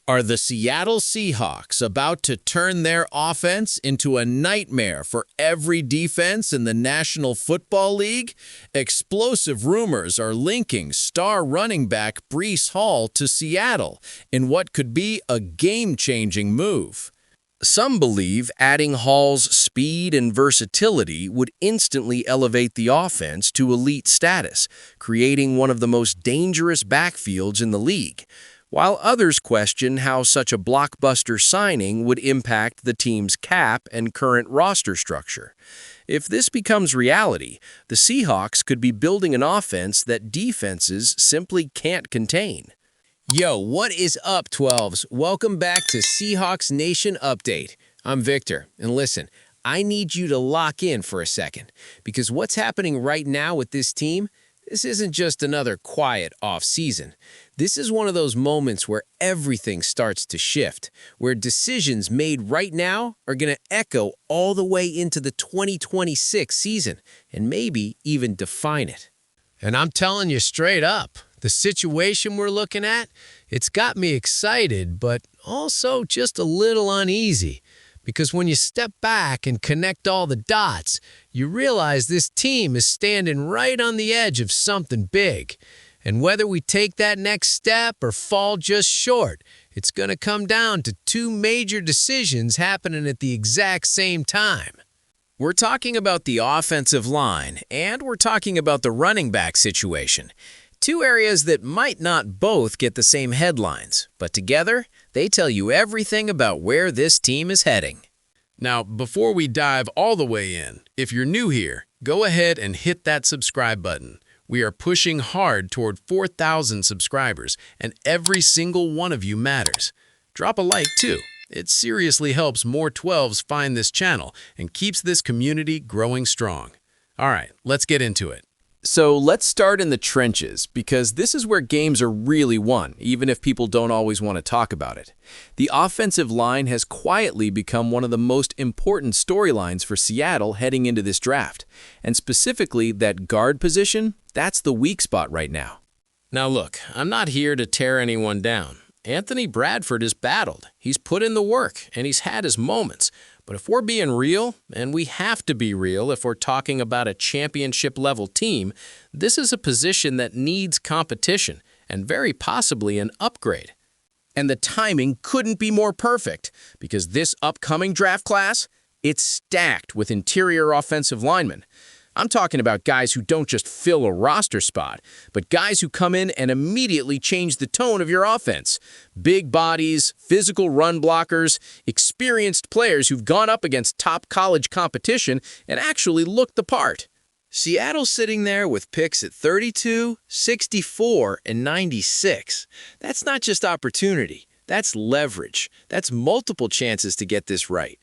Are the Seattle Seahawks about to turn their offense into a nightmare for every defense in the National Football League? Explosive rumors are linking star running back Breece Hall to Seattle in what could be a game-changing move. Some believe adding Hall's speed and versatility would instantly elevate the offense to elite status, creating one of the most dangerous backfields in the league, while others question how such a blockbuster signing would impact the team's cap and current roster structure. If this becomes reality, the Seahawks could be building an offense that defenses simply can't contain. Yo, what is up, 12s? Welcome back to Seahawks Nation Update. I'm Victor, and listen, I need you to lock in for a second, because what's happening right now with this team, this isn't just another quiet off-season. This is one of those moments where everything starts to shift, where decisions made right now are going to echo all the way into the 2026 season, and maybe even define it. And I'm telling you straight up, the situation we're looking at, it's got me excited, but also just a little uneasy. Because when you step back and connect all the dots, you realize this team is standing right on the edge of something big. And whether we take that next step or fall just short, it's going to come down to two major decisions happening at the exact same time. We're talking about the offensive line, and we're talking about the running back situation. Two areas that might not both get the same headlines, but together, they tell you everything about where this team is heading. Now, before we dive all the way in, if you're new here, go ahead and hit that subscribe button. We are pushing hard toward 4,000 subscribers, and every single one of you matters. Drop a like, too. It seriously helps more 12s find this channel and keeps this community growing strong. All right, let's get into it. So let's start in the trenches, because this is where games are really won, even if people don't always want to talk about it. The offensive line has quietly become one of the most important storylines for Seattle heading into this draft. And specifically, that guard position, that's the weak spot right now. Now look, I'm not here to tear anyone down. Anthony Bradford has battled. He's put in the work, and he's had his moments. But if we're being real, and we have to be real if we're talking about a championship-level team, this is a position that needs competition, and very possibly an upgrade. And the timing couldn't be more perfect, because this upcoming draft class, it's stacked with interior offensive linemen. I'm talking about guys who don't just fill a roster spot, but guys who come in and immediately change the tone of your offense. Big bodies, physical run blockers, experienced players who've gone up against top college competition and actually looked the part. Seattle's sitting there with picks at 32, 64, and 96. That's not just opportunity. That's leverage. That's multiple chances to get this right.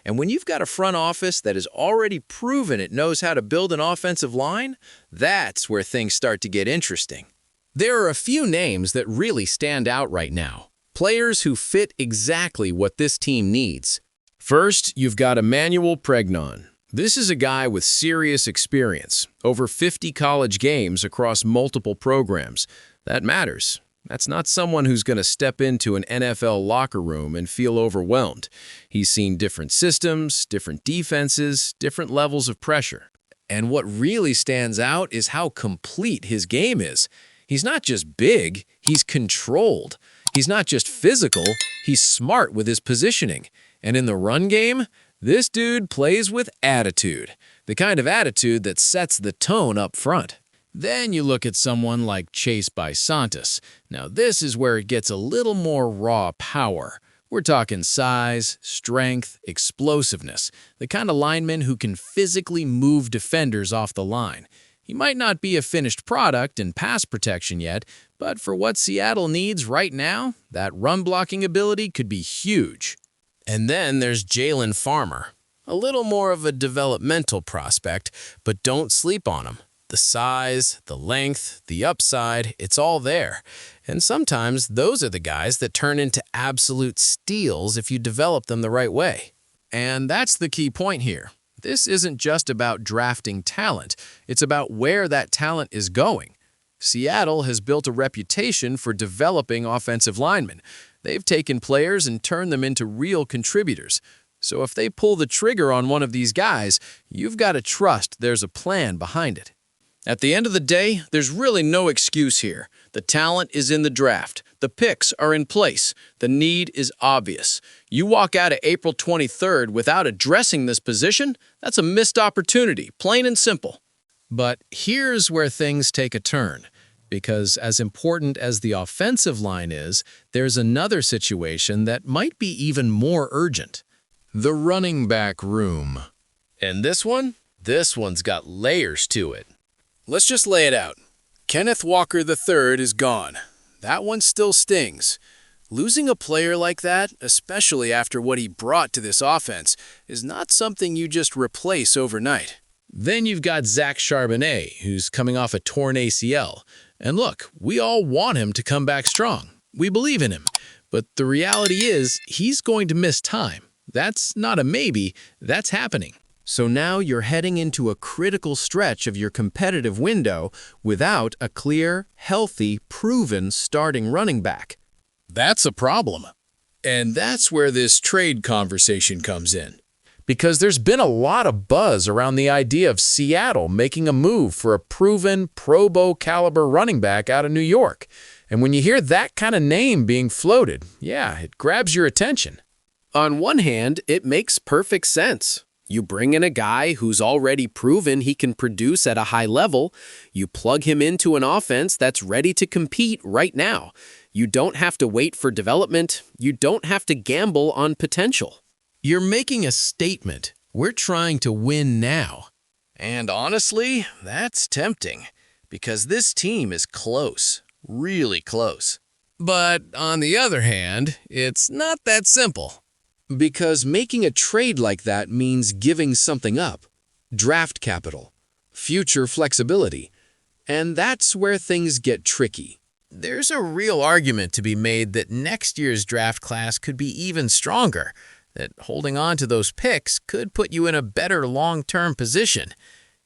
And when you've got a front office that has already proven it knows how to build an offensive line, that's where things start to get interesting. There are a few names that really stand out right now. Players who fit exactly what this team needs. First, you've got Emmanuel Pregnon. This is a guy with serious experience, over 50 college games across multiple programs. That matters. That's not someone who's going to step into an NFL locker room and feel overwhelmed. He's seen different systems, different defenses, different levels of pressure. And what really stands out is how complete his game is. He's not just big, he's controlled. He's not just physical, he's smart with his positioning. And in the run game, this dude plays with attitude, the kind of attitude that sets the tone up front. Then you look at someone like Chase Bisontis. Now this is where it gets a little more raw power. We're talking size, strength, explosiveness, the kind of lineman who can physically move defenders off the line. He might not be a finished product in pass protection yet, but for what Seattle needs right now, that run blocking ability could be huge. And then there's Jalen Farmer. A little more of a developmental prospect, but don't sleep on him. The size, the length, the upside, it's all there. And sometimes those are the guys that turn into absolute steals if you develop them the right way. And that's the key point here. This isn't just about drafting talent. It's about where that talent is going. Seattle has built a reputation for developing offensive linemen. They've taken players and turned them into real contributors. So if they pull the trigger on one of these guys, you've got to trust there's a plan behind it. At the end of the day, there's really no excuse here. The talent is in the draft. The picks are in place. The need is obvious. You walk out of April 23rd without addressing this position, that's a missed opportunity, plain and simple. But here's where things take a turn. Because as important as the offensive line is, there's another situation that might be even more urgent. The running back room. And this one's got layers to it. Let's just lay it out. Kenneth Walker III is gone. That one still stings. Losing a player like that, especially after what he brought to this offense, is not something you just replace overnight. Then you've got Zach Charbonnet, who's coming off a torn ACL. And look, we all want him to come back strong. We believe in him. But the reality is, he's going to miss time. That's not a maybe, that's happening. So now you're heading into a critical stretch of your competitive window without a clear, healthy, proven starting running back. That's a problem. And that's where this trade conversation comes in. Because there's been a lot of buzz around the idea of Seattle making a move for a proven Pro Bowl caliber running back out of New York. And when you hear that kind of name being floated, yeah, it grabs your attention. On one hand, it makes perfect sense. You bring in a guy who's already proven he can produce at a high level. You plug him into an offense that's ready to compete right now. You don't have to wait for development. You don't have to gamble on potential. You're making a statement. We're trying to win now. And honestly, that's tempting. Because this team is close. Really close. But on the other hand, it's not that simple. Because making a trade like that means giving something up. Draft capital. Future flexibility. And that's where things get tricky. There's a real argument to be made that next year's draft class could be even stronger, that holding on to those picks could put you in a better long-term position.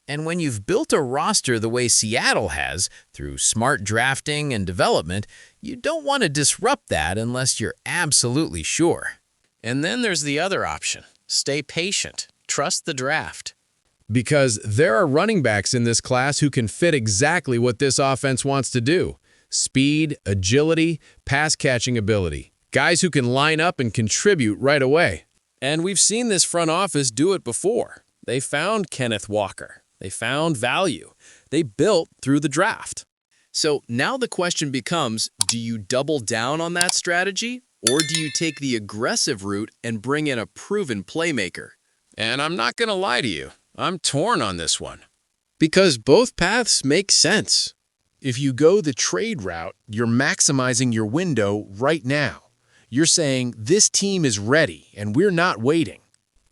And when you've built a roster the way Seattle has, through smart drafting and development, you don't want to disrupt that unless you're absolutely sure. And then there's the other option. Stay patient. Trust the draft. Because there are running backs in this class who can fit exactly what this offense wants to do. Speed, agility, pass-catching ability. Guys who can line up and contribute right away. And we've seen this front office do it before. They found Kenneth Walker. They found value. They built through the draft. So now the question becomes, do you double down on that strategy? Or do you take the aggressive route and bring in a proven playmaker? And I'm not going to lie to you. I'm torn on this one. Because both paths make sense. If you go the trade route, you're maximizing your window right now. You're saying, this team is ready, and we're not waiting.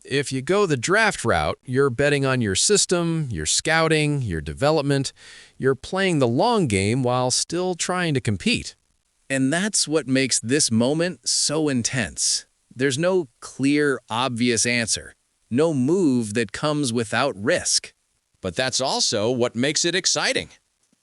If you go the draft route, you're betting on your system, your scouting, your development. You're playing the long game while still trying to compete. And that's what makes this moment so intense. There's no clear, obvious answer. No move that comes without risk. But that's also what makes it exciting.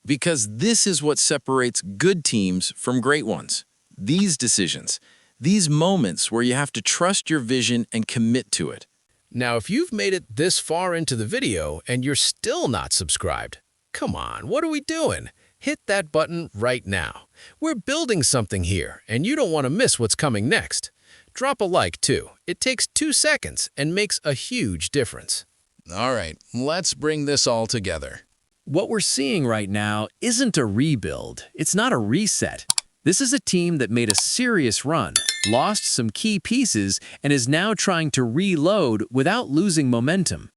Because this is what separates good teams from great ones. These decisions. These moments where you have to trust your vision and commit to it. Now, if you've made it this far into the video and you're still not subscribed, come on, what are we doing? Hit that button right now. We're building something here, and you don't want to miss what's coming next. Drop a like, too. It takes 2 seconds and makes a huge difference. All right, let's bring this all together. What we're seeing right now isn't a rebuild. It's not a reset. This is a team that made a serious run, lost some key pieces, and is now trying to reload without losing momentum.